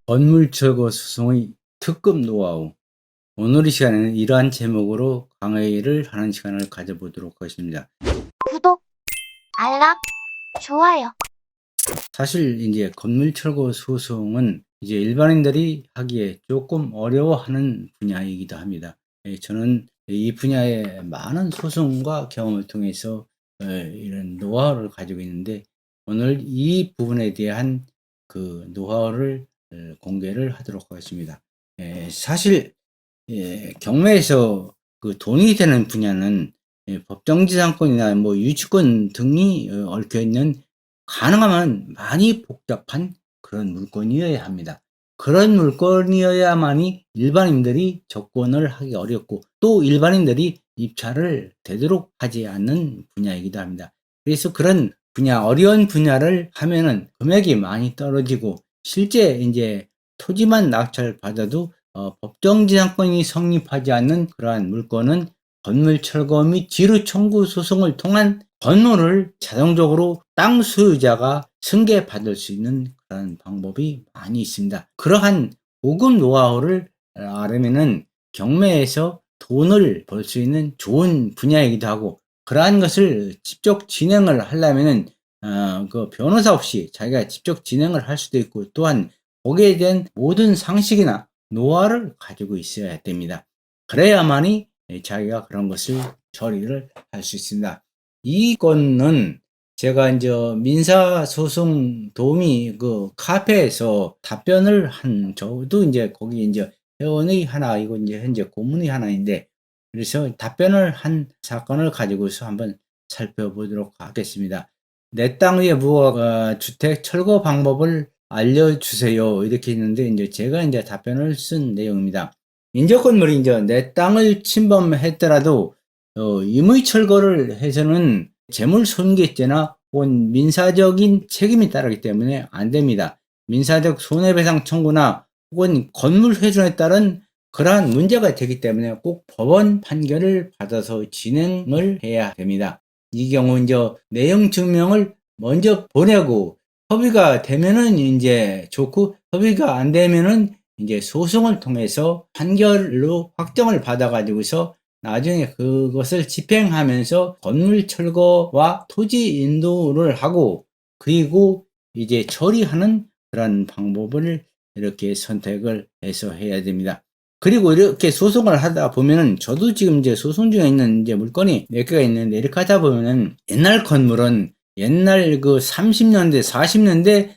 건물철거 수송의 특급 노하우. 오늘 이 시간에는 이러한 제목으로 강의를 하는 시간을 가져보도록 하겠습니다. 구독, 알람, 좋아요. 사실 이제 건물철거 소송은 이제 일반인들이 하기에 조금 어려워하는 분야이기도 합니다. 저는 이 분야의 많은 소송과 경험을 통해서 이런 노하우를 가지고 있는데, 오늘 이 부분에 대한 그 노하우를 공개를 하도록 하겠습니다. 사실 경매에서 그 돈이 되는 분야는 법정지상권이나 뭐 유치권 등이 얽혀 있는 가능하면 많이 복잡한 그런 물건이어야 합니다. 그런 물건이어야만이 일반인들이 접근을 하기 어렵고, 또 일반인들이 입찰을 되도록 하지 않는 분야이기도 합니다. 그래서 그런 분야, 어려운 분야를 하면은 금액이 많이 떨어지고, 실제 이제 토지만 낙찰받아도 법정지상권이 성립하지 않는 그러한 물건은 건물 철거 및 지루 청구 소송을 통한 건물을 자동적으로 땅 소유자가 승계받을 수 있는 그런 방법이 많이 있습니다. 그러한 고급 노하우를 알으면은 경매에서 돈을 벌 수 있는 좋은 분야이기도 하고, 그러한 것을 직접 진행을 하려면은 그 변호사 없이 자기가 직접 진행을 할 수도 있고, 또한 거기에 대한 모든 상식이나 노하우를 가지고 있어야 됩니다. 그래야만이 자기가 그런 것을 처리를 할 수 있습니다. 이 건은 제가 이제 민사소송 도우미 그 카페에서 답변을 저도 이제 거기 이제 회원의 하나, 이거 이제 현재 고문의 하나인데, 그래서 답변을 한 사건을 가지고서 한번 살펴보도록 하겠습니다. 내 땅 위에 무허가 주택 철거 방법을 알려주세요. 이렇게 있는데, 이제 제가 이제 답변을 쓴 내용입니다. 인적 건물이 이제 내 땅을 침범했더라도 임의 철거를 해서는 재물 손괴죄나 혹은 민사적인 책임이 따르기 때문에 안 됩니다. 민사적 손해배상 청구나 혹은 건물 훼손에 따른 그러한 문제가 되기 때문에 꼭 법원 판결을 받아서 진행을 해야 됩니다. 이 경우 이제 내용 증명을 먼저 보내고, 협의가 되면은 이제 좋고, 협의가 안 되면은 이제 소송을 통해서 판결로 확정을 받아가지고서 나중에 그것을 집행하면서 건물 철거와 토지 인도를 하고, 그리고 이제 처리하는 그런 방법을 이렇게 선택을 해서 해야 됩니다. 그리고 이렇게 소송을 하다 보면은, 저도 지금 이제 소송 중에 있는 이제 물건이 몇 개가 있는데, 이렇게 하다 보면은 옛날 건물은 옛날 그 30년대, 40년대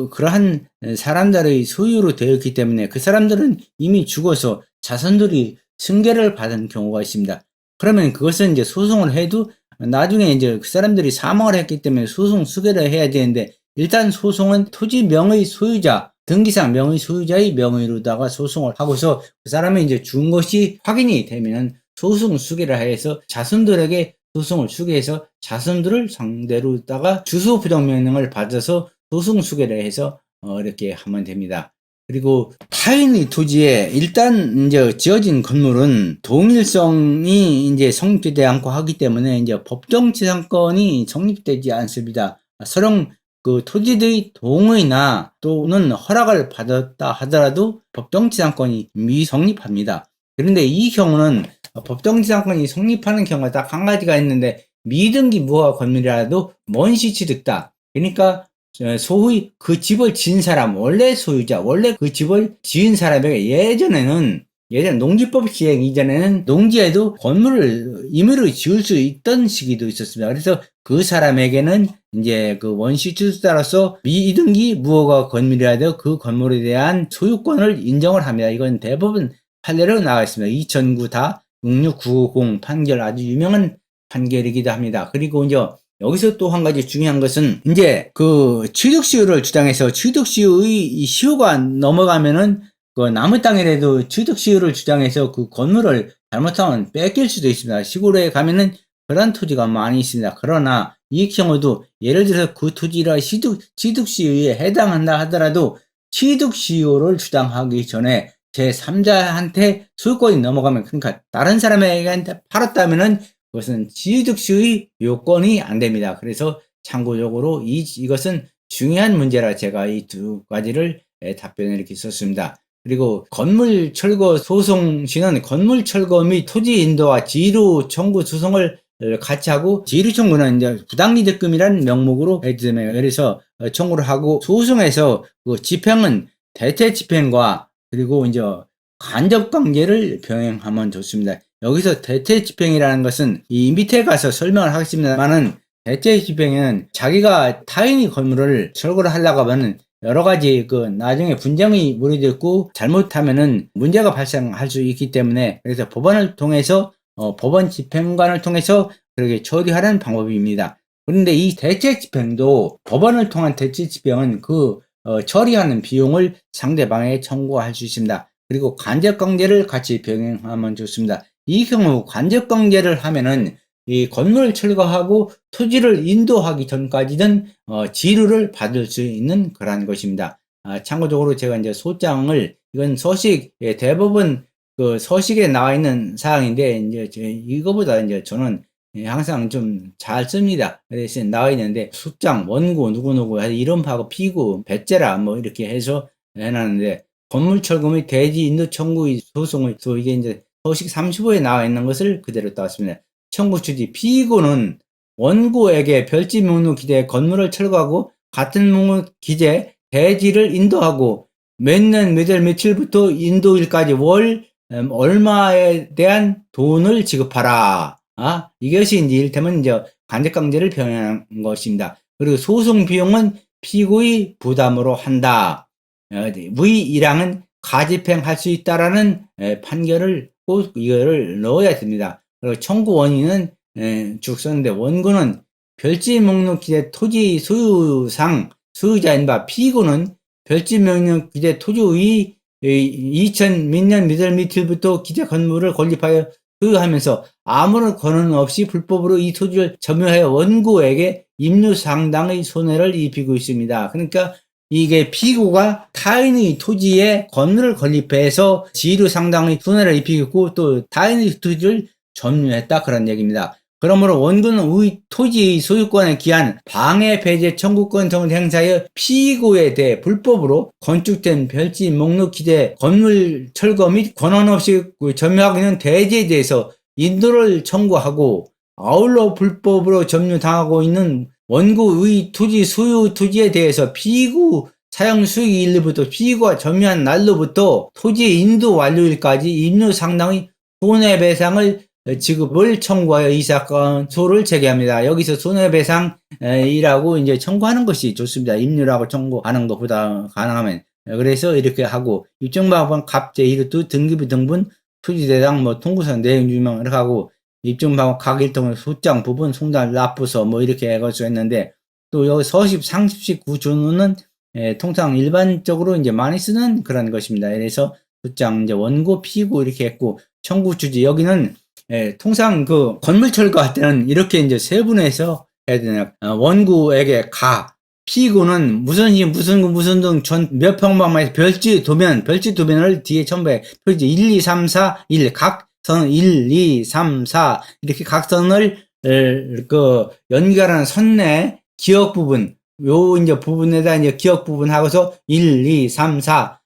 그러한 사람들의 소유로 되었기 때문에 그 사람들은 이미 죽어서 자손들이 승계를 받은 경우가 있습니다. 그러면 그것은 이제 소송을 해도 나중에 이제 그 사람들이 사망을 했기 때문에 소송 수계를 해야 되는데, 일단 소송은 토지 명의 소유자, 등기상 명의 소유자의 명의로다가 소송을 하고서 그 사람이 이제 죽은 것이 확인이 되면 소송 수계를 해서 자손들에게 소송을 수계해서 자손들을 상대로다가 주소 부정 명령을 받아서 소송 수계를 해서 이렇게 하면 됩니다. 그리고 타인의 토지에 일단 이제 지어진 건물은 동일성이 이제 성립되지 않고 하기 때문에 이제 법정지상권이 성립되지 않습니다. 서령 그 토지의 동의나 또는 허락을 받았다 하더라도 법정지상권이 미성립합니다. 그런데 이 경우는 법정지상권이 성립하는 경우가 딱 한 가지가 있는데, 미등기 무허가 건물이라도 먼시 취득다. 그러니까 소위 그 집을 지은 사람, 원래 소유자, 원래 그 집을 지은 사람에게 예전 농지법 시행 이전에는 농지에도 건물을 임의로 지을 수 있던 시기도 있었습니다. 그래서 그 사람에게는 이제 그 원시주택자로서 미등기 무허가 건물이라도 그 건물에 대한 소유권을 인정을 합니다. 이건 대법원 판례로 나와 있습니다. 2009 다 66950 판결, 아주 유명한 판결이기도 합니다. 그리고 이제 여기서 또 한 가지 중요한 것은, 이제 그 취득시효를 주장해서 취득시효의 시효가 넘어가면은 그 남의 땅이라도 취득시효를 주장해서 그 건물을 잘못하면 뺏길 수도 있습니다. 시골에 가면은 그런 토지가 많이 있습니다. 그러나 이 경우도 예를 들어서 그 토지가 취득시효에 해당한다 하더라도 취득시효를 주장하기 전에 제3자한테 소유권이 넘어가면, 그러니까 다른 사람에게 팔았다면은 그것은 취득시의 요건이 안 됩니다. 그래서 참고적으로 이것은 중요한 문제라 제가 이 두 가지를 답변을 이렇게 썼습니다. 그리고 건물철거 소송 시는 건물철거 및 토지 인도와 지루 청구 소송을 같이 하고, 지루 청구는 이제 부당이득금이라는 명목으로 해주세요. 그래서 청구를 하고, 소송에서 그 집행은 대체 집행과 그리고 이제 간접 관계를 병행하면 좋습니다. 여기서 대체 집행이라는 것은 이 밑에 가서 설명을 하겠습니다만은, 대체 집행은 자기가 타인의 건물을 철거를 하려고 하면은 여러 가지 나중에 분쟁이 무르익고 잘못하면은 문제가 발생할 수 있기 때문에, 그래서 법원을 통해서 법원 집행관을 통해서 그렇게 처리하는 방법입니다. 그런데 이 대체 집행도, 법원을 통한 대체 집행은 처리하는 비용을 상대방에 청구할 수 있습니다. 그리고 간접관계를 같이 병행하면 좋습니다. 이 경우 간접관계를 하면은 이 건물을 철거하고 토지를 인도하기 전까지는 지루를 받을 수 있는 그러한 것입니다. 참고적으로 제가 이제 소장을, 이건 서식, 대부분 서식에 나와 있는 사항인데, 이제 이거보다 이제 저는 항상 좀 잘 씁니다. 그래서 나와 있는데, 소장, 원고, 누구누구, 이름하고 피고, 배째라, 뭐 이렇게 해서 해놨는데, 건물 철거 및 대지 인도 청구의 소송을, 이게 이제 서식 35에 나와 있는 것을 그대로 따왔습니다. 청구 취지, 피고는 원고에게 별지 목록 기재 건물을 철거하고 같은 목록 기재 대지를 인도하고 몇 년 몇 월 며칠부터 인도일까지 월 얼마에 대한 돈을 지급하라. 이것이 이제 이를테면 이제 간접강제를 병행한 것입니다. 그리고 소송 비용은 피고의 부담으로 한다. 위 1항은 가집행할 수 있다라는 판결을 꼭 이거를 넣어야 됩니다. 그리고 청구 원인은 쭉 썼는데, 원고는 별지 목록 기재 토지 소유상 소유자인 바, 피고는 별지 목록 기재 토지의 2000 몇 년 몇 월 며칠부터 기재 건물을 건립하여 소유하면서 아무런 권한 없이 불법으로 이 토지를 점유하여 원고에게 임류 상당의 손해를 입히고 있습니다. 그러니까 이게 피고가 타인의 토지에 건물을 건립해서 지루 상당의 손해를 입히고 또 타인의 토지를 점유했다, 그런 얘기입니다. 그러므로 원고는 의 토지의 소유권에 기한 방해 배제 청구권 등을 행사하여 피고에 대해 불법으로 건축된 별지 목록 기재 건물 철거 및 권한 없이 점유하고 있는 대지에 대해서 인도를 청구하고, 아울러 불법으로 점유당하고 있는 원고의 토지 소유 토지에 대해서 피고 사용 수익 일부터 피고가 점유한 날로부터 토지 인도 완료일까지 임료 상당의 손해배상을 지급을 청구하여 이 사건 소를 제기합니다. 여기서 손해배상이라고 이제 청구하는 것이 좋습니다. 임료라고 청구하는 것보다 가능하면. 그래서 이렇게 하고, 입증방법 갑재 이르투 등기부 등본 토지대장 통구상 내용 유명 이렇게 하고, 입증방법 각 일통의 소장 부분 송달 납부서 이렇게 해가지고 했는데, 또 여기 서식 상습식 구조는 통상 일반적으로 이제 많이 쓰는 그런 것입니다. 그래서 소장 이제 원고 피고 이렇게 했고, 청구 취지 여기는 통상 건물 철거할 때는 이렇게 이제 세분해서 해야 되나, 원고에게 피고는 무슨 등 몇 평방에서 별지 도면을 뒤에 첨부해 표지 1, 2, 3, 4, 1, 각선 1, 2, 3, 4 이렇게 각선을 연결하는 선내 기억 부분, 요 이제 부분에다 이제 기억 부분 하고서 1, 2, 3, 4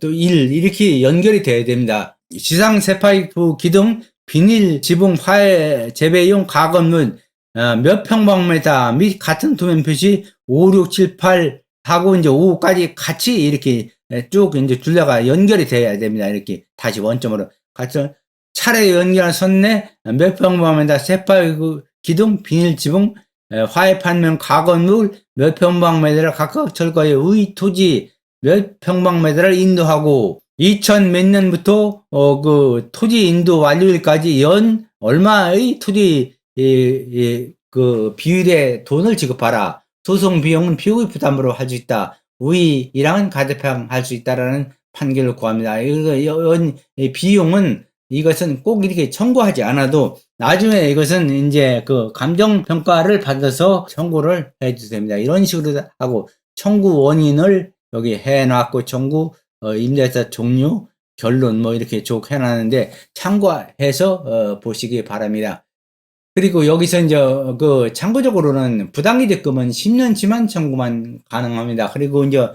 또 1 이렇게 연결이 돼야 됩니다. 지상 세파이프 기둥 비닐 지붕 화해 재배용 가건물 몇 평방미터 및 같은 도면 표시 5, 6, 7, 8 하고 이제 5까지 같이 이렇게 쭉 이제 둘러가 연결이 돼야 됩니다. 이렇게 다시 원점으로 같이 차례 연결한 선내 몇 평방미터 세파이프 기둥 비닐 지붕 화해 판면 가건물 몇 평방미터를 각각 철거해 의 토지 몇 평방미터를 인도하고 2000 몇 년부터 토지 인도 완료일까지 연 얼마의 토지 비율의 돈을 지급하라. 소송 비용은 피고의 부담으로 할 수 있다. 의 1항은 가집행할 수 있다라는 판결을 구합니다. 비용은 이것은 꼭 이렇게 청구하지 않아도 나중에 이것은 이제 감정 평가를 받아서 청구를 해도 됩니다. 이런 식으로 하고, 청구 원인을 여기 해놨고, 청구 임대차 종류, 결론 이렇게 쭉 해놨는데 참고해서 보시기 바랍니다. 그리고 여기서 이제 그 참고적으로는 부당이득금은 10년 지만 청구만 가능합니다. 그리고 이제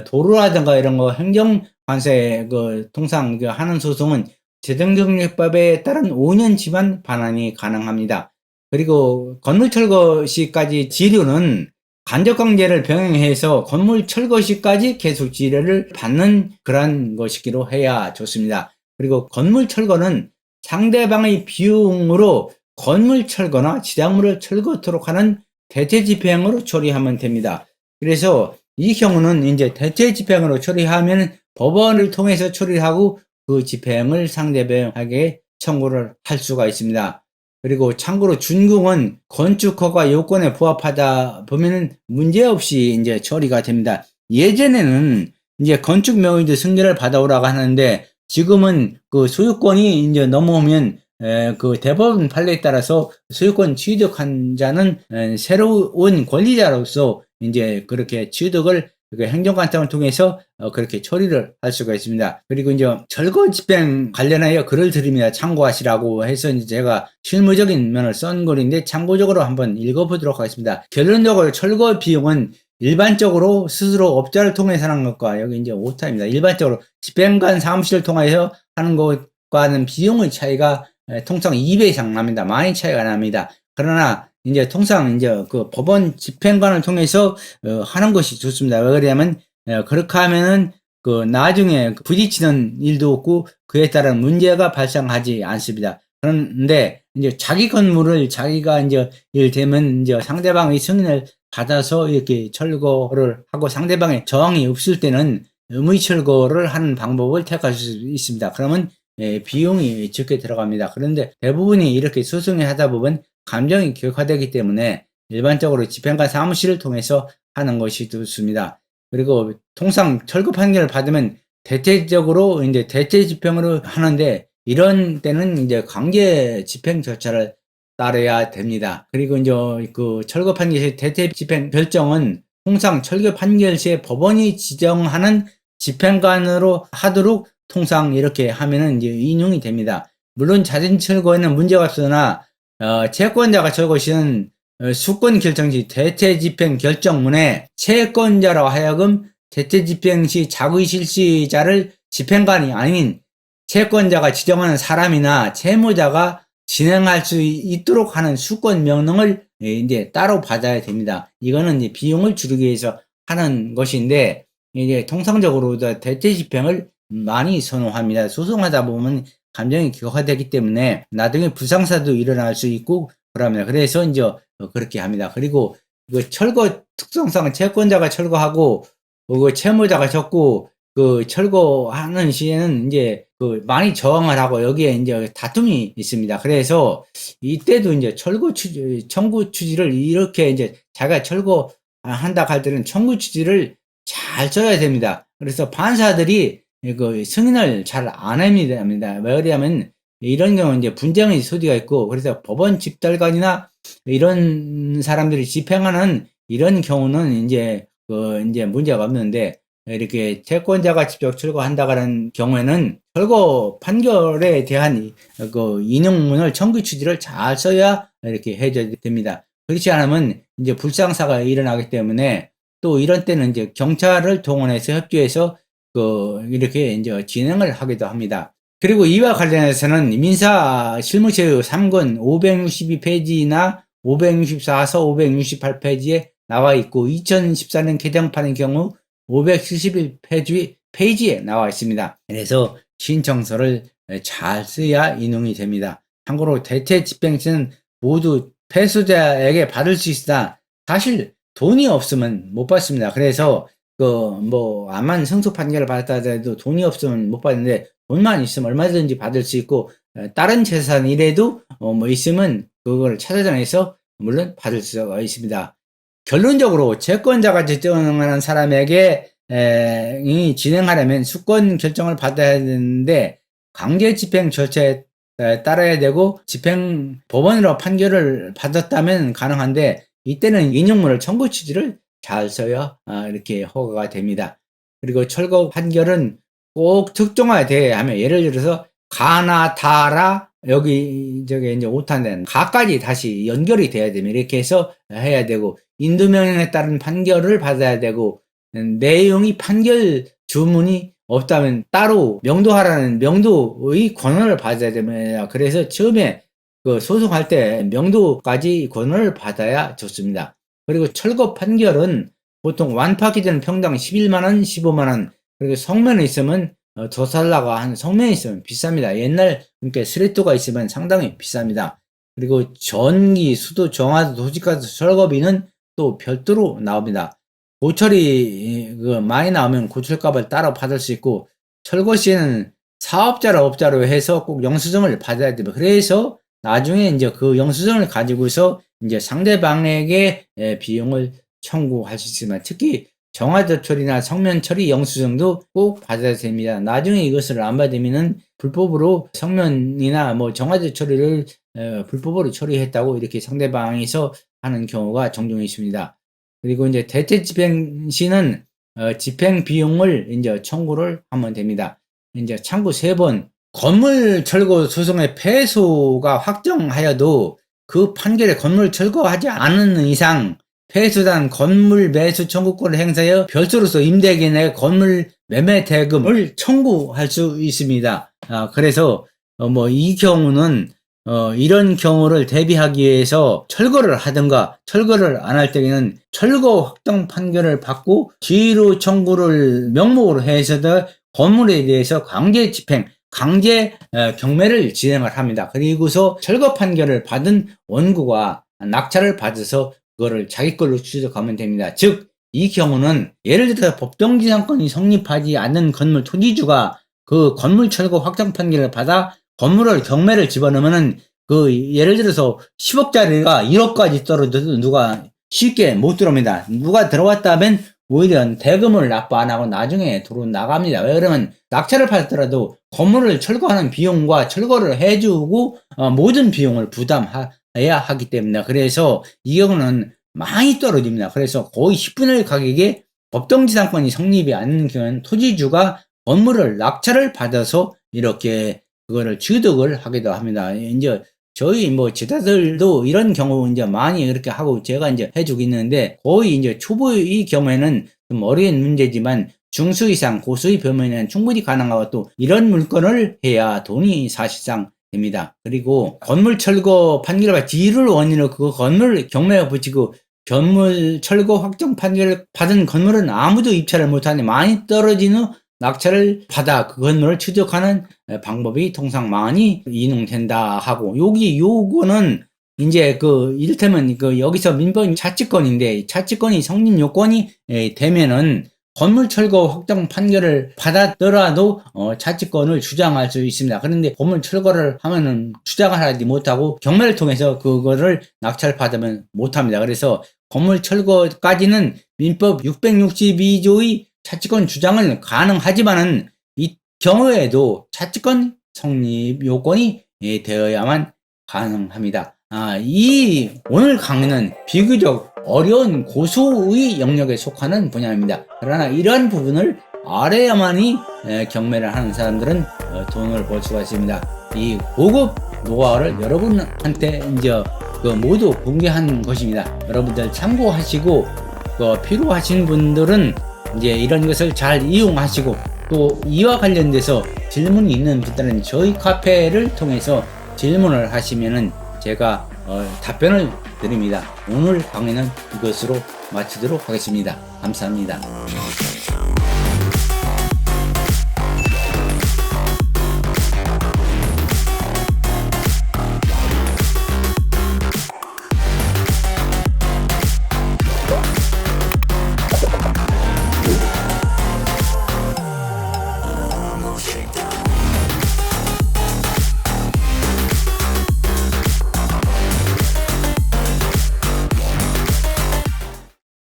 도로라든가 이런 거 행정관세 그 통상 그 하는 소송은 재정정리법에 따른 5년 지만 반환이 가능합니다. 그리고 건물 철거 시까지 지료는 간접강제를 병행해서 건물 철거 시까지 계속 지료를 받는 그런 것이기로 해야 좋습니다. 그리고 건물 철거는 상대방의 비용으로 건물 철거나 지상물을 철거토록 하는 대체 집행으로 처리하면 됩니다. 그래서 이 경우는 이제 대체 집행으로 처리하면 법원을 통해서 처리하고 그 집행을 상대방에게 청구를 할 수가 있습니다. 그리고 참고로 준공은 건축허가 요건에 부합하다 보면은 문제없이 이제 처리가 됩니다. 예전에는 이제 건축 명의도 승계를 받아오라고 하는데 지금은 그 소유권이 이제 넘어오면 그 대법원 판례에 따라서 소유권 취득한 자는 새로운 권리자로서 이제 그렇게 취득을 행정관청을 통해서 그렇게 처리를 할 수가 있습니다. 그리고 이제 철거 집행 관련하여 글을 드립니다. 참고하시라고 해서 이제 제가 실무적인 면을 쓴 글인데 참고적으로 한번 읽어보도록 하겠습니다. 결론적으로 철거 비용은 일반적으로 스스로 업자를 통해서 하는 것과 여기 이제 오타입니다. 일반적으로 집행관 사무실을 통해서 하는 것과는 비용의 차이가 통상 2배 이상 납니다. 많이 차이가 납니다. 그러나 이제 통상 이제 그 법원 집행관을 통해서 하는 것이 좋습니다. 왜 그러냐면 그렇게 하면은 그 나중에 부딪히는 일도 없고 그에 따른 문제가 발생하지 않습니다. 그런데 이제 자기 건물을 자기가 이제 일되면 이제 상대방의 승인을 받아서 이렇게 철거를 하고 상대방의 저항이 없을 때는 의무 철거를 하는 방법을 택할 수 있습니다. 그러면 비용이 적게 들어갑니다. 그런데 대부분이 이렇게 소송을 하다 보면 감정이 격화되기 때문에 일반적으로 집행관 사무실을 통해서 하는 것이 좋습니다. 그리고 통상 철거 판결을 받으면 대체적으로 이제 대체 집행으로 하는데 이런 때는 이제 강제 집행 절차를 따라야 됩니다. 그리고 이제 그 철거 판결 시 대체 집행 결정은 통상 철거 판결 시에 법원이 지정하는 집행관으로 하도록 통상 이렇게 하면은 이제 인용이 됩니다. 물론 자진 철거에는 문제가 없으나 채권자가 철거 시는 수권 결정 시 대체 집행 결정문에 채권자로 하여금 대체 집행 시 자의 실시자를 집행관이 아닌 채권자가 지정하는 사람이나 채무자가 진행할 수 있도록 하는 수권 명령을 이제 따로 받아야 됩니다. 이거는 이제 비용을 줄이기 위해서 하는 것인데 이제 통상적으로 대체 집행을 많이 선호합니다. 소송하다 보면 감정이 격화되기 때문에 나중에 불상사도 일어날 수 있고 그럽니다. 그래서 이제 그렇게 합니다. 그리고 그 철거 특성상 채권자가 철거하고 그 채무자가 졌고 그 철거하는 시에는 이제 그 많이 저항을 하고 여기에 이제 다툼이 있습니다. 그래서 이때도 이제 철거 취지, 청구 취지를 이렇게 이제 자기가 철거한다 할 때는 청구 취지를 잘 써야 됩니다. 그래서 판사들이 그 승인을 잘 안 합니다. 왜 그러냐면 이런 경우는 이제 분쟁의 소지가 있고 그래서 법원 집달관이나 이런 사람들이 집행하는 이런 경우는 이제 이제 문제가 없는데 이렇게 채권자가 직접 철거한다는 경우에는 철거 판결에 대한 그 인용문을 청구 취지를 잘 써야 이렇게 해줘야 됩니다. 그렇지 않으면 이제 불상사가 일어나기 때문에 또 이런 때는 이제 경찰을 동원해서 협조해서 이렇게 이제 진행을 하기도 합니다. 그리고 이와 관련해서는 민사 실무체유 3권 562페이지나 564서 568페이지에 나와 있고 2014년 개정판의 경우 571페이지에 나와 있습니다. 그래서 신청서를 잘 써야 인용이 됩니다. 참고로 대체 집행시는 모두 패소자에게 받을 수 있으나 사실 돈이 없으면 못 받습니다. 그래서 암만 승소 판결을 받았다 하더라도 돈이 없으면 못 받는데 돈만 있으면 얼마든지 받을 수 있고 다른 재산이라도 있으면 그걸 찾아내서 물론 받을 수가 있습니다. 결론적으로 채권자가 결정하는 사람에게 이 진행하려면 수권 결정을 받아야 되는데 강제 집행 절차에 따라야 되고 법원으로 판결을 받았다면 가능한데 이때는 인용문을 청구 취지를 잘 써야 이렇게 허가가 됩니다. 그리고 철거 판결은 꼭 특정화돼야 하며 예를 들어서 가나 다라 여기 저기 이제 오타는 가까지 다시 연결이 돼야 됩니다. 이렇게 해서 해야 되고 인도명령에 따른 판결을 받아야 되고 내용이 판결 주문이 없다면 따로 명도하라는 명도의 권한을 받아야 됩니다. 그래서 처음에 그 소송할 때 명도까지 권한을 받아야 좋습니다. 그리고 철거 판결은 보통 완파하기 전 평당 11만 원, 15만 원. 그리고 성면에 있으면 더 살라고 한 성면에 있으면 비쌉니다. 옛날 그러니까 스레토가 있으면 상당히 비쌉니다. 그리고 전기, 수도, 정화도, 도시가스, 철거비는 또 별도로 나옵니다. 고철이 많이 나오면 고철값을 따로 받을 수 있고 철거 시에는 사업자로 업자로 해서 꼭 영수증을 받아야 됩니다. 그래서 나중에 이제 그 영수증을 가지고서 이제 상대방에게 비용을 청구할 수 있지만 특히 정화조 처리나 성면 처리 영수증도 꼭 받아야 됩니다. 나중에 이것을 안 받으면은 불법으로 성면이나 뭐 정화조 처리를 불법으로 처리했다고 이렇게 상대방에서 하는 경우가 종종 있습니다. 그리고 이제 대체 집행 시는 집행 비용을 이제 청구를 하면 됩니다. 이제 참고 3번 건물 철거 소송의 패소가 확정하여도 그 판결에 건물 철거하지 않는 이상 패소단 건물 매수 청구권을 행사하여 별도로서 임대인에게 건물 매매 대금을 청구할 수 있습니다. 그래서 뭐 이 경우는 이런 경우를 대비하기 위해서 철거를 하든가 철거를 안 할 때에는 철거 확정 판결을 받고 지휘로 청구를 명목으로 해서 건물에 대해서 강제 집행, 강제 경매를 진행을 합니다. 그리고서 철거 판결을 받은 원고가 낙찰을 받아서 그거를 자기 걸로 취득하면 됩니다. 즉, 이 경우는 예를 들어서 법정지상권이 성립하지 않는 건물 토지주가 그 건물 철거 확정 판결을 받아 건물을 경매를 집어넣으면은 그 예를 들어서 10억짜리가 1억까지 떨어져도 누가 쉽게 못 들어옵니다. 누가 들어왔다면 오히려 대금을 납부 안 하고 나중에 도로 나갑니다. 왜 그러면 낙찰을 받더라도 건물을 철거하는 비용과 철거를 해주고 모든 비용을 부담해야 하기 때문에 그래서 이 경우는 많이 떨어집니다. 그래서 거의 10분의 1 가격에 법정지상권이 성립이 않는 경우는 토지주가 건물을 낙찰을 받아서 이렇게 그거를 취득을 하기도 합니다. 이제 저희 뭐 제자들도 이런 경우 이제 많이 이렇게 하고 제가 이제 해주고 있는데 거의 이제 초보의 경우에는 좀 어려운 문제지만 중수 이상 고수의 범위는 충분히 가능하고 또 이런 물건을 해야 돈이 사실상 됩니다. 그리고 건물 철거 판결과 지를 원인으로 그 건물 경매에 붙이고 건물 철거 확정 판결을 받은 건물은 아무도 입찰을 못하니 많이 떨어진 후 낙찰을 받아 그 건물을 취득하는 방법이 통상 많이 이용된다 하고 요거는 이제 그 이를테면 그 여기서 민법 차치권인데 차치권이 성립 요건이 되면은 건물 철거 확정 판결을 받았더라도 차치권을 주장할 수 있습니다. 그런데 건물 철거를 하면은 주장을 하지 못하고 경매를 통해서 그거를 낙찰 받으면 못합니다. 그래서 건물 철거까지는 민법 662조의 차치권 주장은 가능하지만은 이 경우에도 차치권 성립 요건이 되어야만 가능합니다. 이 오늘 강의는 비교적 어려운 고소의 영역에 속하는 분야입니다. 그러나 이러한 부분을 알아야만이 경매를 하는 사람들은 돈을 벌 수가 있습니다. 이 고급 노하우를 여러분한테 이제 모두 공개한 것입니다. 여러분들 참고하시고 필요하신 분들은 이제 이런 것을 잘 이용하시고 또 이와 관련돼서 질문이 있는 분들은 저희 카페를 통해서 질문을 하시면은 제가 답변을 드립니다. 오늘 강의는 이것으로 마치도록 하겠습니다. 감사합니다.